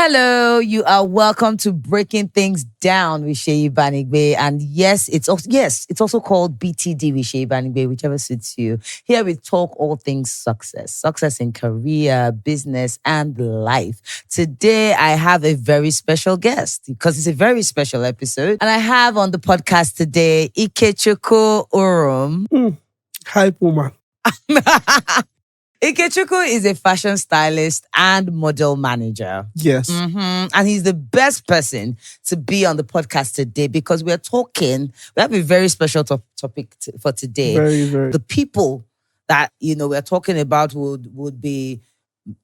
Hello, you are welcome to Breaking Things Down with Seyi Banigbe. And yes, it's also called BTD with Seyi Banigbe, whichever suits you. Here we talk all things success in career, business, and life. Today, I have a very special guest because it's a very special episode. And I have on the podcast today, Ikechukwu Urum. Hi, Puma. Ikechukwu is a fashion stylist and model manager. Yes. And he's the best person to be on the podcast today because we have a very special topic for today. Very, very. The people that, we're talking about would be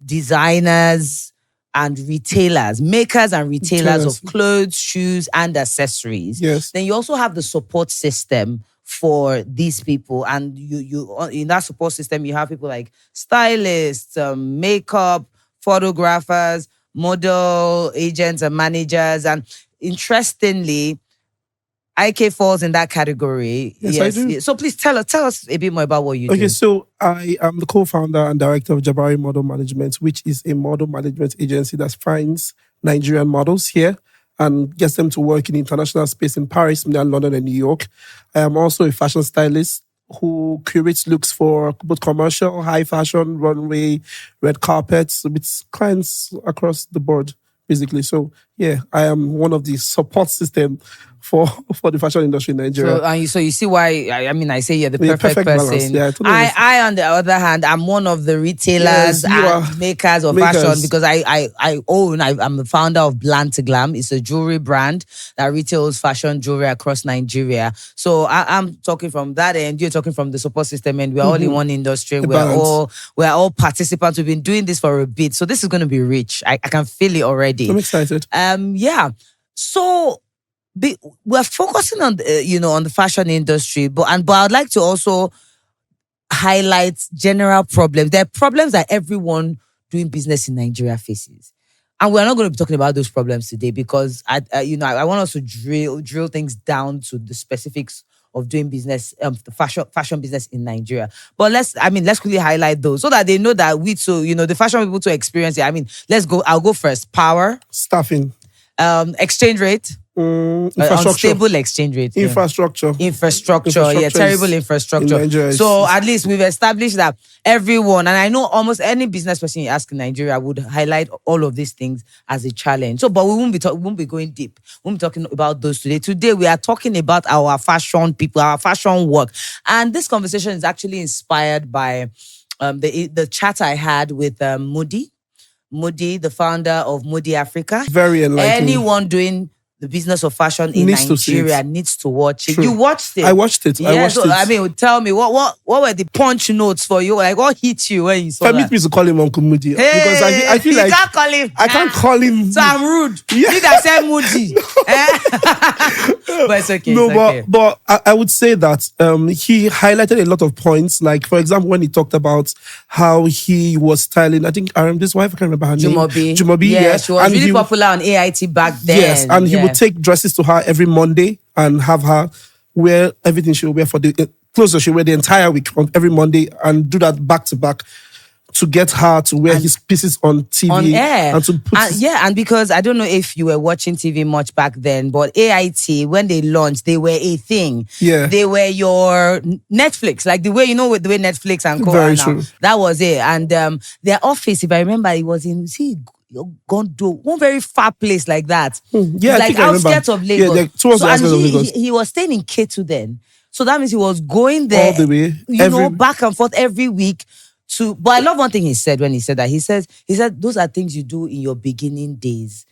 designers and retailers, makers and retailers of clothes, shoes, and accessories. Yes. Then you also have the support system for these people, and you in that support system you have people like stylists, makeup, photographers, model agents and managers, and interestingly, IK falls in that category. Yes, I do. So please tell us a bit more about what you do. Okay, so I am the co-founder and director of Jabari Model Management, which is a model management agency that finds Nigerian models here and gets them to work in international space in Paris, Milan, London, and New York. I am also a fashion stylist who curates looks for both commercial, high fashion, runway, red carpets with clients across the board, basically. So, yeah, I am one of the support system for the fashion industry in Nigeria. So you see why, I say you're the perfect person. Balance. Yeah, totally. I, on the other hand, I'm one of the retailers and makers of fashion because I'm the founder of Bland to Glam. It's a jewelry brand that retails fashion jewelry across Nigeria. So I'm talking from that end, you're talking from the support system, and we're all in one industry. We're all participants. We've been doing this for a bit. So this is going to be rich. I can feel it already. I'm excited. Yeah. So we're focusing on on the fashion industry, but I'd like to also highlight general problems. There are problems that everyone doing business in Nigeria faces, and we're not going to be talking about those problems today because I want us to drill things down to the specifics of doing business, the fashion business in Nigeria. But let's quickly highlight those so that they know that the fashion people to experience it. Let's go. I'll go first. Power, staffing, exchange rate. Infrastructure. Unstable exchange rate. Infrastructure. Terrible infrastructure. So at least we've established that everyone, and I know almost any business person you ask in Nigeria would highlight all of these things as a challenge. So, but we won't be going deep. We won't be talking about those today. Today we are talking about our fashion people, our fashion work, and this conversation is actually inspired by the chat I had with Moody, the founder of Moody Africa. Very enlightening. Anyone doing the business of fashion in Nigeria needs to watch it. True. You watched it. I watched it. Tell me what were the punch notes for you? Like what hit you when you saw that? Permit me to call him Uncle Moody because I feel like can't call him. I can't call him. So I'm rude. Yeah. You that said Moody. But it's okay. No, but I would say that he highlighted a lot of points. Like for example, when he talked about how he was styling, I think this wife, I can't remember her name. Jumobi. Yeah, she was really popular on AIT back then. Yes, and he would take dresses to her every Monday and have her wear everything she will wear for the clothes that she wear the entire week on every Monday and do that back to back to get her to wear his pieces on TV. On air. And to put and because I don't know if you were watching TV much back then, but AIT, when they launched, they were a thing. Yeah. They were your Netflix, like the way Netflix and co. Very true. That was it. And their office, if I remember, it was in Gondo, one very far place like that. Yeah, like outskirts of Lagos. Yeah, towards the outskirts of Lagos. He was staying in Ketu then. So that means he was going there all the way, back and forth every week. But I love one thing he said when he said that. He said those are things you do in your beginning days.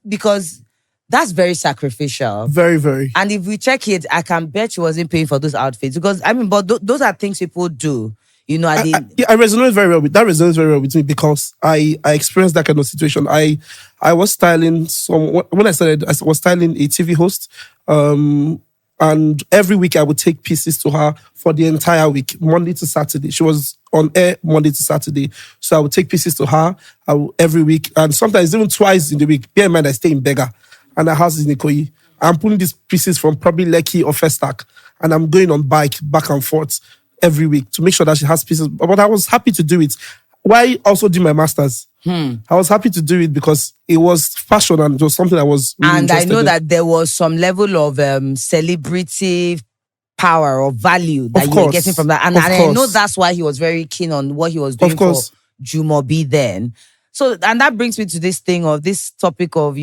Because that's very sacrificial. Very, very. And if we check it, I can bet she wasn't paying for those outfits. Because, those are things people do. I resonate very well with that. Resonates very well with me because I experienced that kind of situation. I was styling when I started. I was styling a TV host, and every week I would take pieces to her for the entire week, Monday to Saturday. She was on air Monday to Saturday, so I would take pieces to her every week, and sometimes even twice in the week. Bear in mind, I stay in Bega, and our house is in Ikoyi. I'm pulling these pieces from probably Lekki or Festac, and I'm going on bike back and forth every week to make sure that she has pieces. But I was happy to do it. Why also do my masters? I was happy to do it because it was fashion and it was something I was really And I interested know in. that there was some level of celebrity power or value that Of you were course. getting from that. And Of I know course. that's why he was very keen on what he was doing Of for course. Jumobi then. So, and that brings me to this topic of,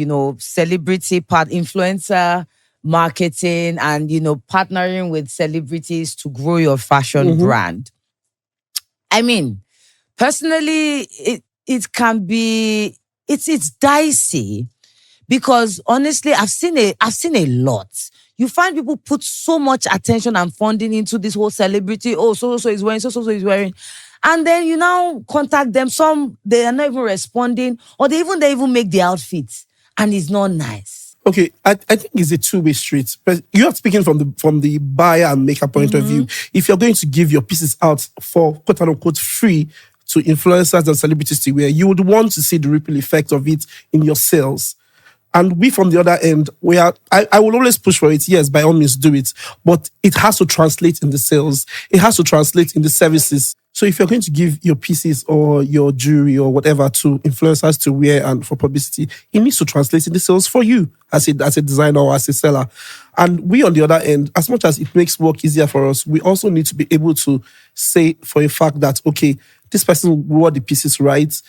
celebrity part, influencer marketing and, partnering with celebrities to grow your fashion brand. I mean, personally, it can be, it's dicey because honestly, I've seen a lot. You find people put so much attention and funding into this whole celebrity. Oh, so is wearing, so is wearing. And then you now contact them. Some they are not even responding, or they even make the outfits, and it's not nice. Okay, I think it's a two-way street. But you are speaking from the buyer and maker point of view. If you're going to give your pieces out for quote unquote free to influencers and celebrities to wear, you would want to see the ripple effect of it in your sales. And we, from the other end, I will always push for it. Yes, by all means, do it. But it has to translate in the sales. It has to translate in the services. So if you're going to give your pieces or your jewelry or whatever to influencers to wear and for publicity, it needs to translate in the sales for you as a designer or as a seller. And we, on the other end, as much as it makes work easier for us, we also need to be able to say for a fact that, okay, this person wore the pieces right.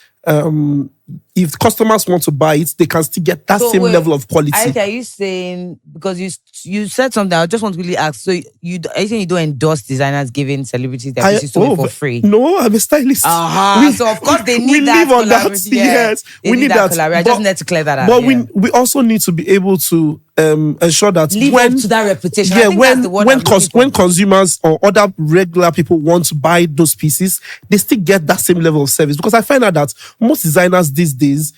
If customers want to buy it, they can still get that same level of quality. Are you saying, because you said something, I just want to really ask, so are you saying you don't endorse designers giving celebrities their pieces to wear for free? No, I'm a stylist. So of course they need that. We live on that. Yes, we need that. I just need to clear that out. But we also need to be able to ensure that live up to that reputation. Yeah, when consumers or other regular people want to buy those pieces, they still get that same level of service. Because I find out that most designers these days,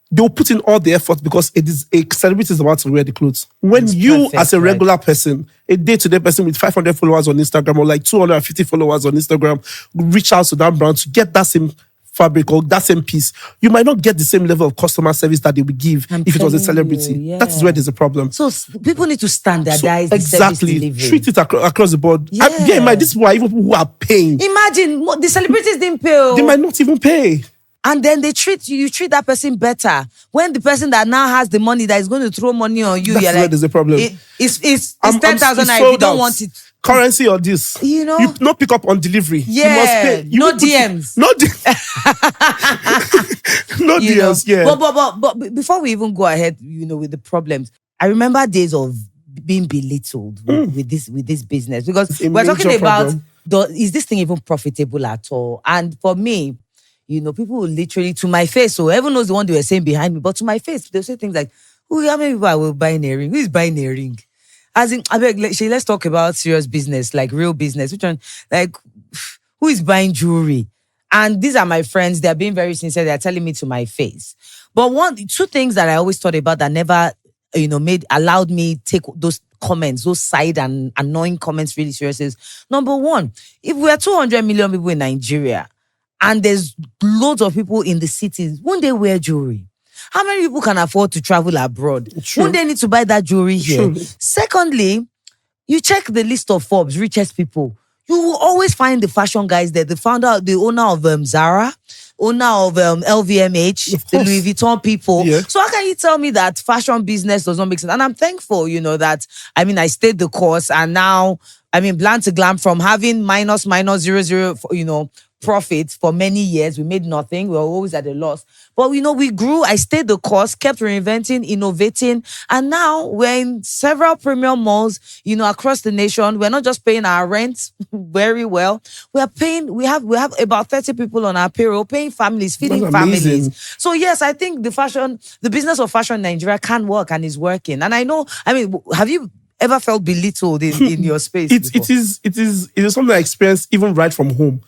they'll put in all the effort because it is a celebrity is about to wear the clothes. When it's you, perfect, as a regular person, a day-to-day person with 500 followers on Instagram or like 250 followers on Instagram, reach out to that brand to get that same fabric or that same piece, you might not get the same level of customer service that they would give if it was a celebrity. That is where there's a problem. So people need to standardize the service delivery. Treat it across the board. This is why even people who are paying. Imagine the celebrities didn't pay. They might not even pay. And then you treat that person better. When the person that now has the money that is going to throw money on you, that's you're where like, there's a problem. It's 10,000 if you don't want it. Currency or this. You not pick up on delivery. Yeah. You must pay. No DMs. No DMs, yeah. But before we even go ahead, with the problems, I remember days of being belittled with this business. Because we're talking about, is this thing even profitable at all? And for me, people will literally, to my face, so everyone knows the one they were saying behind me, but to my face, they'll say things like, how many people are buying a ring? Who is buying a ring? As in, let's talk about serious business, like real business. Which one? Like, who is buying jewelry? And these are my friends. They're being very sincere. They're telling me to my face. But two things that I always thought about that never, allowed me take those comments, those side and annoying comments really serious is, number one, if we are 200 million people in Nigeria, and there's loads of people in the cities, won't they wear jewelry? How many people can afford to travel abroad? True. Won't they need to buy that jewelry here? True. Secondly, you check the list of Forbes richest people. You will always find the fashion guys there. The owner of Zara, owner of LVMH, the Louis Vuitton people. Yeah. So how can you tell me that fashion business does not make sense? And I'm thankful, that, I stayed the course and now, bland to glam from having minus 0, profit for many years. We made nothing. We were always at a loss. But we grew. I stayed the course, kept reinventing, innovating. And now we're in several premium malls, across the nation. We're not just paying our rent very well. We have about 30 people on our payroll, paying families, feeding families. So yes, I think the business of fashion in Nigeria can work and is working. And I know, have you ever felt belittled in your space? It is something I experienced even right from home.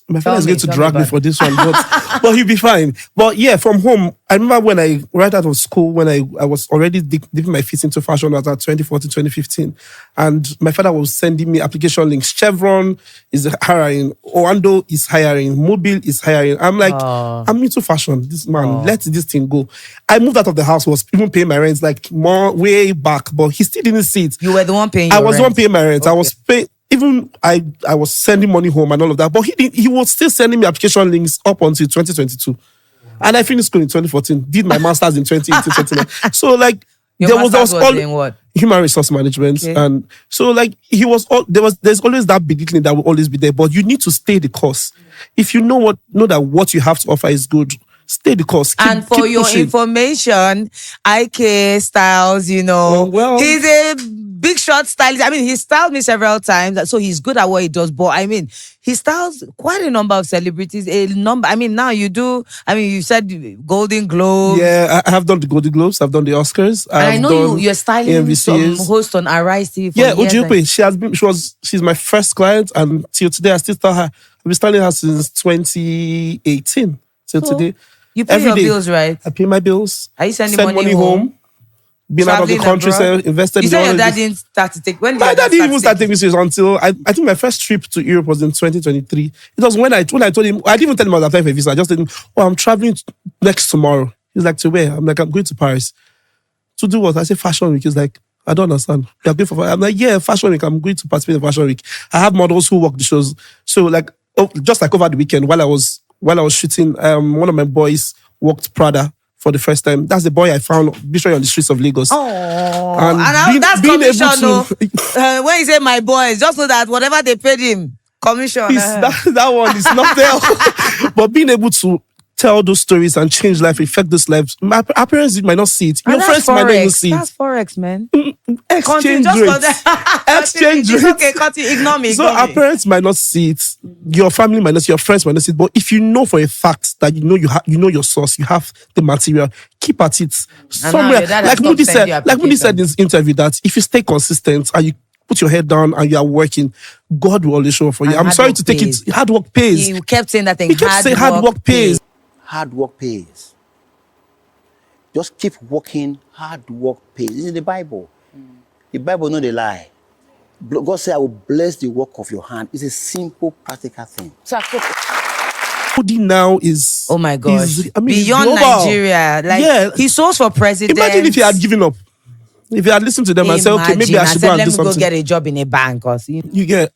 My friend is going to drag me for this one, but he'll be fine. But yeah, from home, I remember when right out of school, when I was already dipping my feet into fashion at 2014, 2015. And my father was sending me application links. Chevron is hiring. Oando is hiring. Mobile is hiring. I'm like, I'm into fashion. This man, let this thing go. I moved out of the house, was even paying my rent like way back, but he still didn't see it. You were the one paying your rent? I was the one paying my rent. Okay. I was paying, even I was sending money home and all of that, but he was still sending me application links up until 2022. And I finished school in 2014, did my master's in 2018, 2019. So like, Your master's was in what? human resource management. Okay. And so like there's always that belittling that will always be there, but you need to stay the course. If you know that what you have to offer is good, stay the course. And for your pushing. information, IK Styles, well. he's a big shot stylist. I mean, he styled me several times, so he's good at what he does. But I mean, he styles quite a number of celebrities. I mean, now you do. I mean, you said Golden Globe. Yeah, I have done the Golden Globes. I've done the Oscars. And I know you're styling AMVCs. some host on Arise TV. Yeah, Ojupe. She's my first client, and till today I still style her. I've been styling her since 2018 till today. You pay Every your day. bills, right? I pay my bills. Are you sending Send money home? Been out of the Traveling country, abroad? so invested You in said all your of dad this. didn't start to take. When did My your dad didn't even start taking? taking serious until I think my first trip to Europe was in 2023. It was when I told him, I didn't even tell him I was applying for a visa. I just told him, I'm traveling next tomorrow. He's like, to where? I'm like, I'm going to Paris. To do what? I say Fashion Week. He's like, I don't understand. You're going for. I'm like, yeah, Fashion Week. I'm going to participate in Fashion Week. I have models who work the shows. So like, just like over the weekend while I was shooting, one of my boys worked Prada for the first time. That's the boy I found literally on the streets of Lagos. Oh, that's commission. When you say my boys, just know that whatever they paid him, commission. That one is not there. But being able to tell those stories and change life, affect those lives, our parents might not see it. Your friends might not even see it. That's Forex, man. Exchange rates. Exchange It's rates. okay, continue. Ignore me. So our parents might not see it, your family might not see, your friends might not see it. But if you know for a fact that you know your source, you have the material, keep at it somewhere. your dad has Like stopped Moody sending you said, in his interview that if you stay consistent and you put your head down and you are working, God will always show up for you. And I'm hard sorry work to take pays. it. Hard work pays. He kept saying that thing. He kept saying hard work pays. Hard work pays. Just keep working. Hard work pays. This is the Bible. The Bible no dey lie. God said, I will bless the work of your hand. It's a simple, practical thing. Moody now is, Oh my gosh. Beyond global. Nigeria. Like, he sows for president. Imagine if he had given up. If you had listened to them and said, okay, maybe I should go and do let me go something. get a job in a bank or something. You get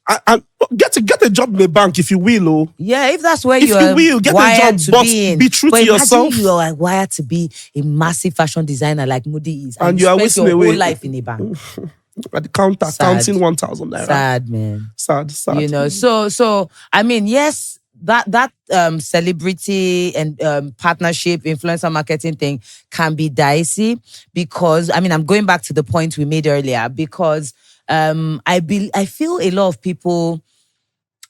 get a job in a bank if you will. Oh. Yeah, if that's where If you're you will, get a wired job, to but be in. be true But to imagine yourself. you are wired to be a massive fashion designer like Moody is. And you you are spent wasting your away. whole life in a bank. At the counter, Sad. counting 1,000 naira. Sad, man. Sad. So I mean, yes, that celebrity and partnership influencer marketing thing can be dicey because I mean I'm going back to the point we made earlier because I feel a lot of people,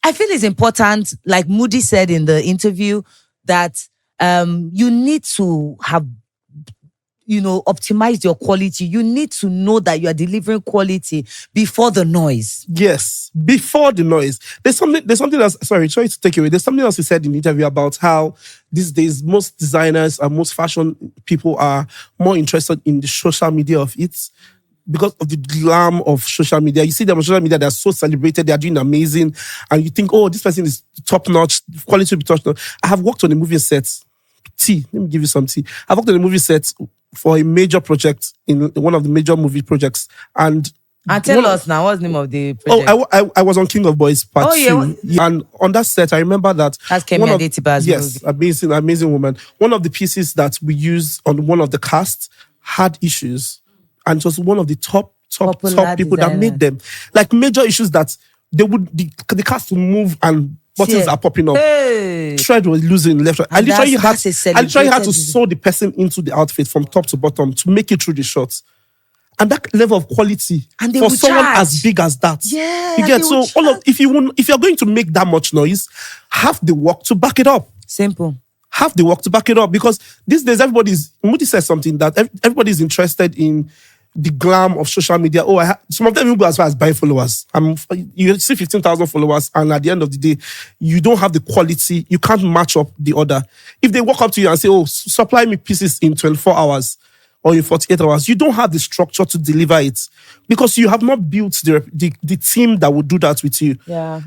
I feel it's important, like Moody said in the interview, that you need to have optimize your quality. You need to know that you are delivering quality before the noise. Yes, before the noise. There's something else. Sorry to take away. There's something else he said in the interview about how these days most designers and most fashion people are more interested in the social media of it because of the glam of social media. You see them on social media, they're so celebrated, they're doing amazing, and you think, oh, this person is top notch, quality will be top notch. I have worked on a movie set. Let me give you some tea. I've worked on a movie set for a major project in one of the major movie projects. And tell us now, what's the name of the project? I was on King of Boys Part 2. Yeah. And on that set, I remember that... That's Kemi Adetiba's movie. Amazing woman. One of the pieces that we used on one of the cast had issues. And it was one of the top people that made them. Like major issues that the cast would move and buttons are popping up. Hey. Thread was losing left. I literally had to sew the person into the outfit from top to bottom to make it through the shots. And that level of quality and they for someone as big as that. Yeah. You get so if you're going to make that much noise, have the work to back it up. Simple. Have the work to back it up because these days Moody says something that everybody's interested in the glam of social media. Some of them even go as far as buying followers. You see 15,000 followers, and at the end of the day, you don't have the quality. You can't match up the order. If they walk up to you and say, "Oh, supply me pieces in 24 hours or in 48 hours," you don't have the structure to deliver it because you have not built the team that would do that with you. Yeah,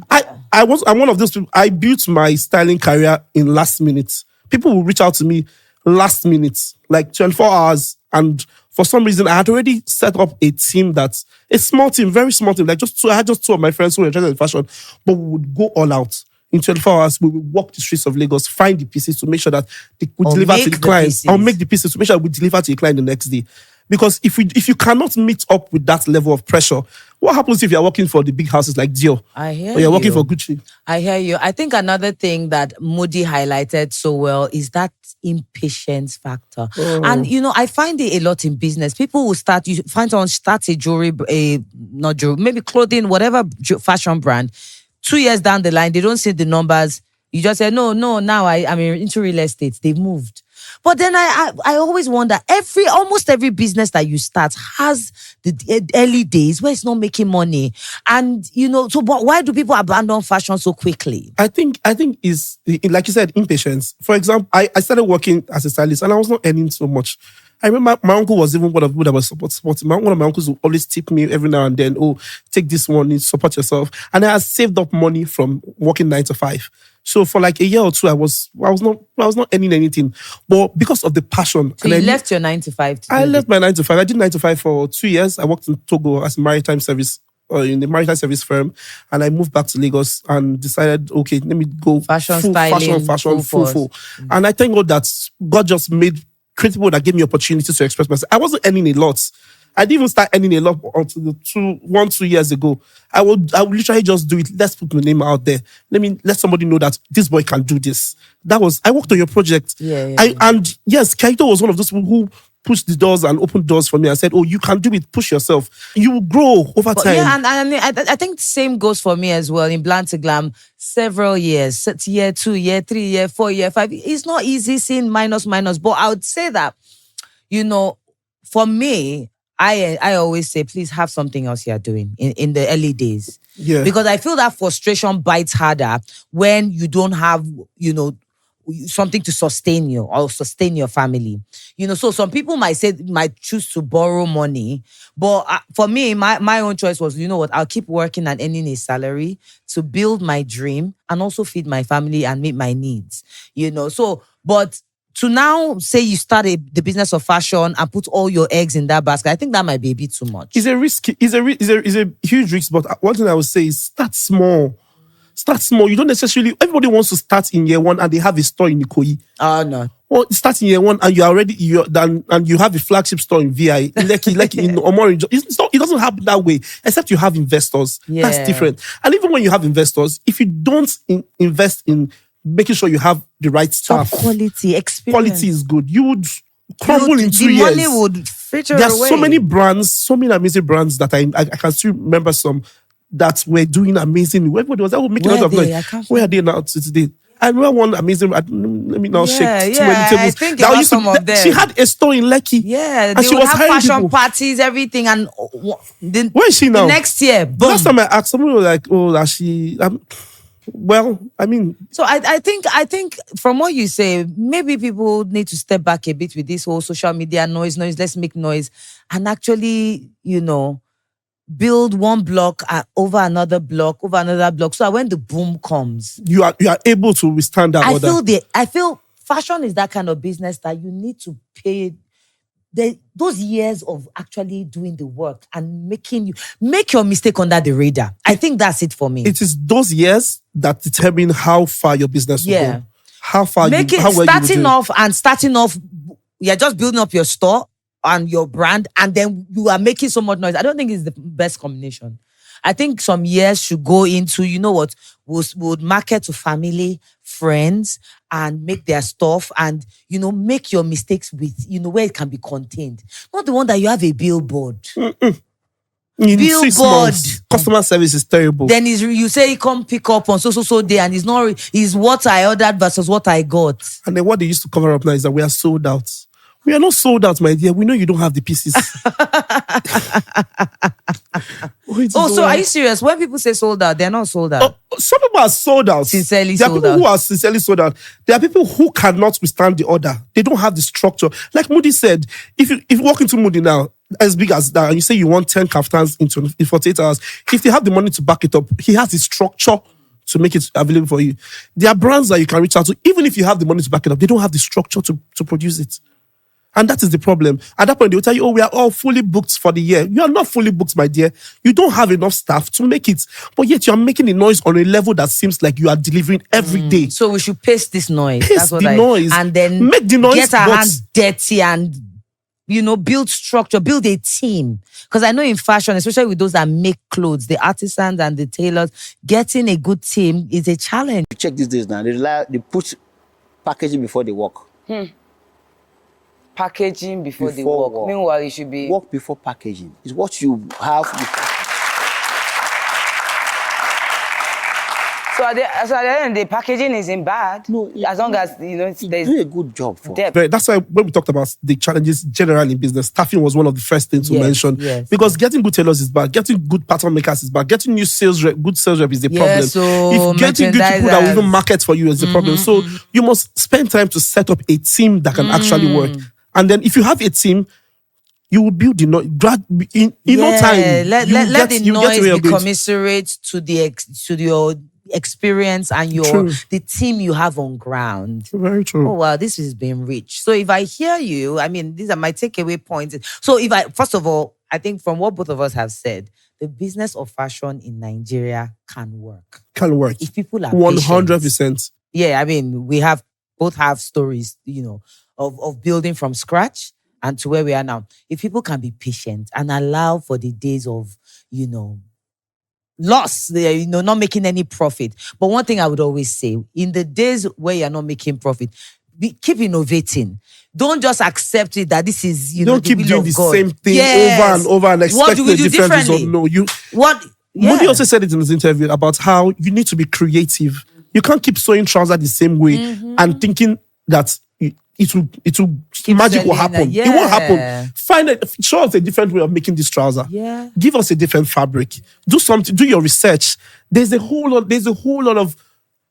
I'm one of those people. I built my styling career in last minute. People will reach out to me last minute, like 24 hours, and for some reason, I had already set up a team a small team, very small team. Like I had just two of my friends who were interested in fashion, but we would go all out. in 24 hours, we will walk the streets of Lagos, find the pieces to make sure that we Or deliver to make the the clients. Or pieces. make the pieces to make sure we deliver to the client the next day. Because if you cannot meet up with that level of pressure, what happens if you're working for the big houses like Dior? I hear Or you're working you. for Gucci? I hear you. I think another thing that Moody highlighted so well is that impatience factor. And I find it a lot in business. People will start, you find someone starts a jewelry, not jewelry, maybe clothing, whatever fashion brand. 2 years down the line, they don't see the numbers. You just say, no, now I'm into real estate. They've moved. But then I always wonder, almost every business that you start has the early days where it's not making money. And, so but why do people abandon fashion so quickly? I think is, like you said, impatience. For example, I started working as a stylist and I was not earning so much. I remember my uncle was even one of the people that was supporting. One of my uncles would always tip me every now and then, oh, take this one, support yourself. And I had saved up money from working 9 to 5. So for like a year or two, I was not earning anything. But because of the passion. So you left your 9 to 5 to I left my 9 to 5. I did 9 to 5 for 2 years. I worked in Togo as a maritime service, in the maritime service firm. And I moved back to Lagos and decided, okay, let me go fashion full styling, full. And I thank God that God just made people that gave me opportunity to express myself. I wasn't earning a lot. I didn't even start earning a lot until 2 years ago. I would literally just do it. Let's put my name out there. Let somebody know that this boy can do this. I worked on your project. Yeah. And yes, Kaito was one of those people who pushed the doors and opened doors for me and said, oh, you can do it, push yourself. You will grow over time. Yeah, and I think the same goes for me as well in Bland to Glam. Several years, year 2, year 3, year 4, year 5. It's not easy seeing minus, but I would say that, for me, I always say, please have something else you're doing in the early days. Yeah. Because I feel that frustration bites harder when you don't have, something to sustain you or sustain your family. So some people might choose to borrow money. But for me, my own choice was, I'll keep working and earning a salary to build my dream and also feed my family and meet my needs. But to now say you start the business of fashion and put all your eggs in that basket, I think that might be a bit too much. It's a risk. It's a huge risk. But one thing I would say is start small. Start small. You don't necessarily. Everybody wants to start in year 1 and they have a store in Ikoyi. Oh no. Or start in year 1 and you have a flagship store in VI, like in Omorinjo. It doesn't happen that way. Except you have investors. Yeah. That's different. And even when you have investors, if you don't invest in making sure you have the right staff, quality, experience, quality is good, you would crumble in 2 years. The money would filter There are away. so many brands, so many amazing brands that I can still remember some that were doing amazing. Everybody was making a lot of noise. Where are they now today? I remember one amazing. Let me now shake too many tables. I think about some of them. She had a store in Lekki. Yeah, and they she would was have hiring fashion people. parties, everything, and where is she now? The next year, boom. Last time I asked, someone was like, "Oh, that she." Well, I mean, so I think from what you say, maybe people need to step back a bit with this whole social media noise. Let's make noise and actually, build one block over another block. So that when the boom comes, you are able to withstand that. I feel fashion is that kind of business that you need to pay those years of actually doing the work and make your mistake under the radar. I think that's it for me. It is those years that determine how far your business will go. How far starting off, you're just building up your store and your brand, and then you are making so much noise. I don't think it's the best combination. I think some years should go into, we'll market to family, friends, and make their stuff and, make your mistakes with, where it can be contained. Not the one that you have a billboard. In 6 months, customer service is terrible. Then you say, come pick up on so day, and it's what I ordered versus what I got. And then what they used to cover up now is that we are sold out. We are not sold out, my dear. We know you don't have the pieces. So are you serious? When people say sold out, they're not sold out. Some people are sold out. Sincerely there are sold people out. who are sincerely sold out. There are people who cannot withstand the order. They don't have the structure. Like Moody said, if you walk into Moody now, as big as that, and you say you want 10 kaftans in 48 hours, if they have the money to back it up, he has the structure to make it available for you. There are brands that you can reach out to, even if you have the money to back it up, they don't have the structure to produce it. And that is the problem. At that point, they will tell you, oh, we are all fully booked for the year. You are not fully booked, my dear. You don't have enough staff to make it. But yet you are making the noise on a level that seems like you are delivering every day. So we should pace this noise. Pace the noise. And then make the noise, get our hands dirty and, build structure, build a team. Because I know in fashion, especially with those that make clothes, the artisans and the tailors, getting a good team is a challenge. Check these days now. They put packaging before they work. Packaging before they work. Meanwhile, it should be work before packaging. It's what you have before. So at the end, the packaging isn't bad. No, as long as they do a good job for depth. That's why when we talked about the challenges generally in business, staffing was one of the first things to mention. Yes. Because getting good tailors is bad, getting good pattern makers is bad, getting new good sales rep is the problem. So if getting good people that will even market for you is the problem. So you must spend time to set up a team that can actually work. And then if you have a team, you will build no time. Let the noise be commensurate to your experience and the team you have on ground. Very true. Oh wow, this has been rich. So if I hear you, these are my takeaway points. So first of all, I think from what both of us have said, the business of fashion in Nigeria can work. If people are 100%. Yeah, we both have stories, of building from scratch and to where we are now. If people can be patient and allow for the days of, loss, not making any profit. But one thing I would always say, in the days where you're not making profit, keep innovating. Don't just accept it that this is, don't keep doing the same thing over and over and expect a different result. No, Moody also said it in his interview about how you need to be creative. You can't keep sewing trousers the same way and thinking that magic will happen. It won't happen. Show us a different way of making this trouser. Yeah. Give us a different fabric. Do something. Do your research. There's a whole lot of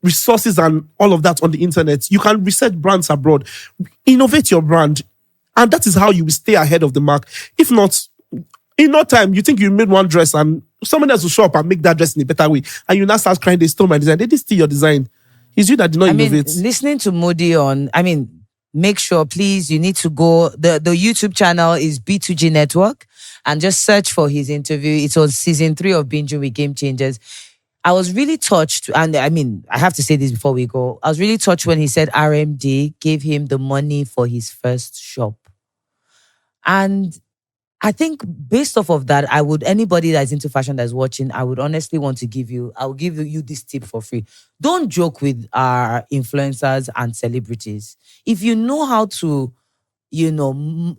resources and all of that on the internet. You can research brands abroad. Innovate your brand. And that is how you will stay ahead of the mark. If not, in no time, you think you made one dress and someone else will show up and make that dress in a better way. And you now start crying, they stole my design. They did steal your design. It's you that did not innovate. Listening to Moody make sure, please, you need to go. The YouTube channel is B2G Network and just search for his interview. It was season 3 of Binging with Game Changers. I was really touched. And I have to say this before we go. I was really touched when he said RMD gave him the money for his first shop. And I think based off of that, anybody that's into fashion that's watching, I would honestly want to give you this tip for free. Don't joke with our influencers and celebrities. If you know how to, you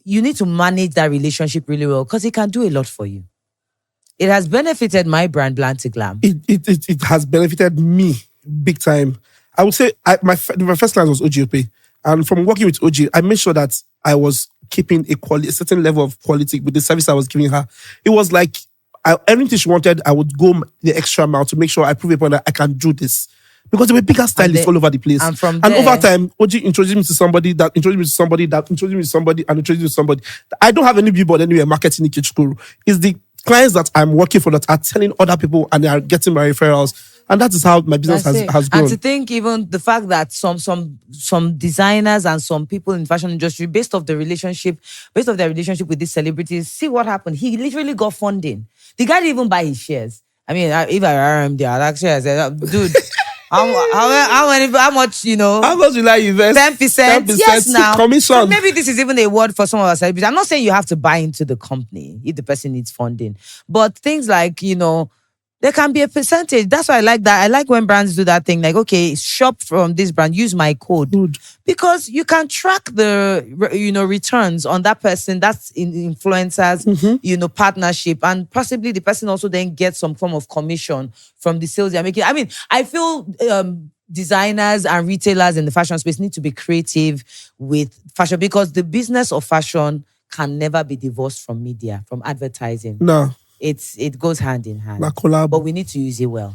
need to manage that relationship really well because it can do a lot for you. It has benefited my brand, Bland to Glam. It has benefited me big time. I would say my first client was OGOP. And from working with OG, I made sure that I was keeping a certain level of quality with the service I was giving her. It was like everything she wanted, I would go the extra mile to make sure I prove upon that I can do this. Because there were bigger stylists all over the place. And over time, OG introduced me to somebody that introduced me to somebody that introduced me to somebody and introduced me to somebody. I don't have any billboard anywhere marketing Ikechukwu Urum. It's the clients that I'm working for that are telling other people and they are getting my referrals. And that is how my business has grown. And to think even the fact that some designers and some people in the fashion industry, based off their relationship with these celebrities, see what happened. He literally got funding. The guy didn't even buy his shares. If I were him there, I'd actually say, dude, how much, How much will I invest? 10%. Yes, now. Commission. So maybe this is even a word for some of our celebrities. I'm not saying you have to buy into the company if the person needs funding. But things like, there can be a percentage. That's why I like that. I like when brands do that thing. Like, okay, shop from this brand, use my code. Good. Because you can track the, returns on that person. That's in influencers, partnership. And possibly the person also then gets some form of commission from the sales they're making. I feel designers and retailers in the fashion space need to be creative with fashion because the business of fashion can never be divorced from media, from advertising. No. It goes hand in hand. But we need to use it well.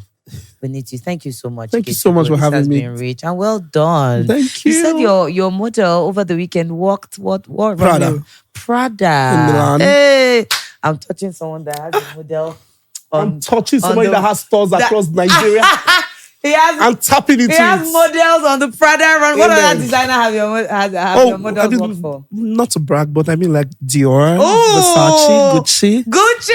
We need to. Thank you so much. Thank you so much for having me. This has been rich and well done. Thank you. You said your model over the weekend walked what? Prada. In Milan. Hey, I'm touching someone that has a model. I'm touching somebody that has stores across Nigeria. He has and tapping into he has it. models on the Prada run. What Amen. other designer have your models work for? Not to brag, but I mean like Dior, Oh, Versace, Gucci. Gucci!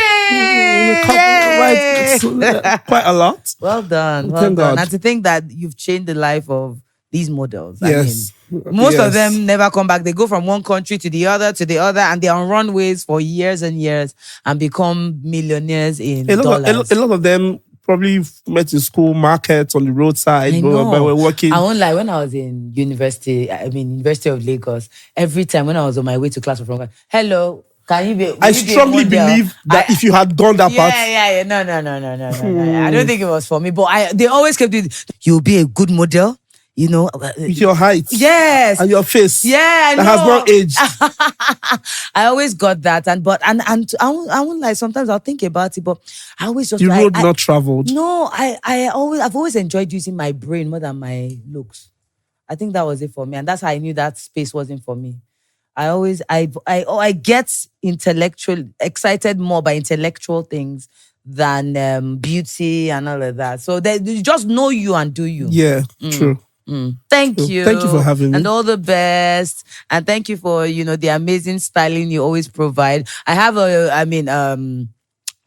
Right, Yay! quite a lot. Well done, well Thank done. God. And to think that you've changed the life of these models. Yes. I mean, most of Yes. them never come back. They go from one country to the other, and they're on runways for years and years and become millionaires in dollars. A lot of them probably met in school, markets, on the roadside, I but know. we're working. I won't lie. When I was in university, University of Lagos, every time when I was on my way to class from hello, can you be? will I you be a strongly model? believe that if you had done that part, Yeah. No. I don't think it was for me. But they always kept it. You'll be a good model, you know. with your height, Yes. and your face, Yeah, I that has know. not aged. I always got that, and I won't lie. Sometimes I'll think about it, but I always just The road not traveled. No, I've always enjoyed using my brain more than my looks. I think that was it for me, and that's how I knew that space wasn't for me. I get excited more by intellectual things than beauty and all of that. So you just know you and do you. Yeah, true. Thank True. you. Thank you for having me. And all the best. And thank you for, the amazing styling you always provide. I have a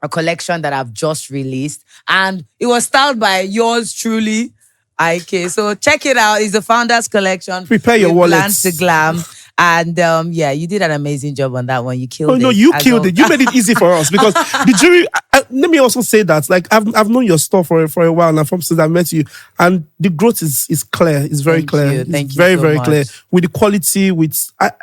collection that I've just released, and it was styled by yours truly, IK. So check it out. It's the Founders Collection. Prepare your with wallets. Bland to Glam. And you did an amazing job on that one. You killed Oh it. no, you killed it. You made it easy for us because the jury. Let me also say that, like, I've known your store for a while now, from since I met you, and the growth is clear. It's very Thank clear. you. It's Thank you very so very much. clear with the quality.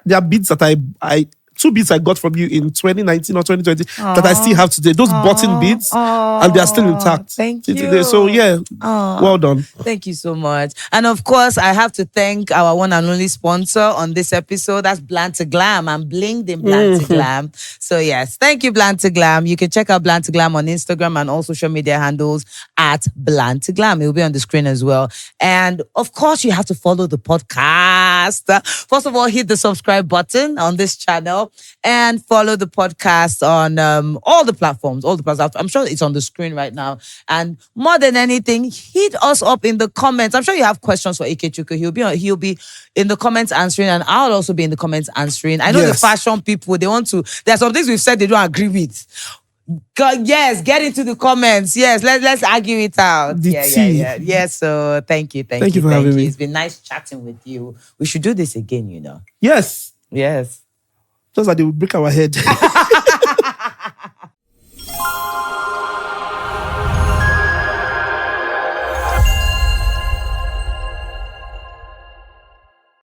There are beads that I 2 beads I got from you in 2019 or 2020 that I still have today. Those button beads, and they are still intact. Thank till you. today. So yeah, well done. Thank you so much. And of course, I have to thank our one and only sponsor on this episode. That's Bland to Glam. I'm blinged in Bland to Glam. So yes, thank you, Bland to Glam. You can check out Bland to Glam on Instagram and all social media handles at Bland to Glam. It will be on the screen as well. And of course, you have to follow the podcast. First of all, hit the subscribe button on this channel and follow the podcast on all the platforms. I'm sure it's on the screen right now. And more than anything, hit us up in the comments. I'm sure you have questions for Ikechukwu. He'll be in the comments answering, and I'll also be in the comments answering. I know the Yes. fashion people, there are some things we've said they don't agree with. Yes, get into the comments. Yes, let's argue it out. The tea. Yeah. Yes, so thank you Thank you for having me. It's been nice chatting with you. We should do this again, Yes, Yes. just that they will break our head.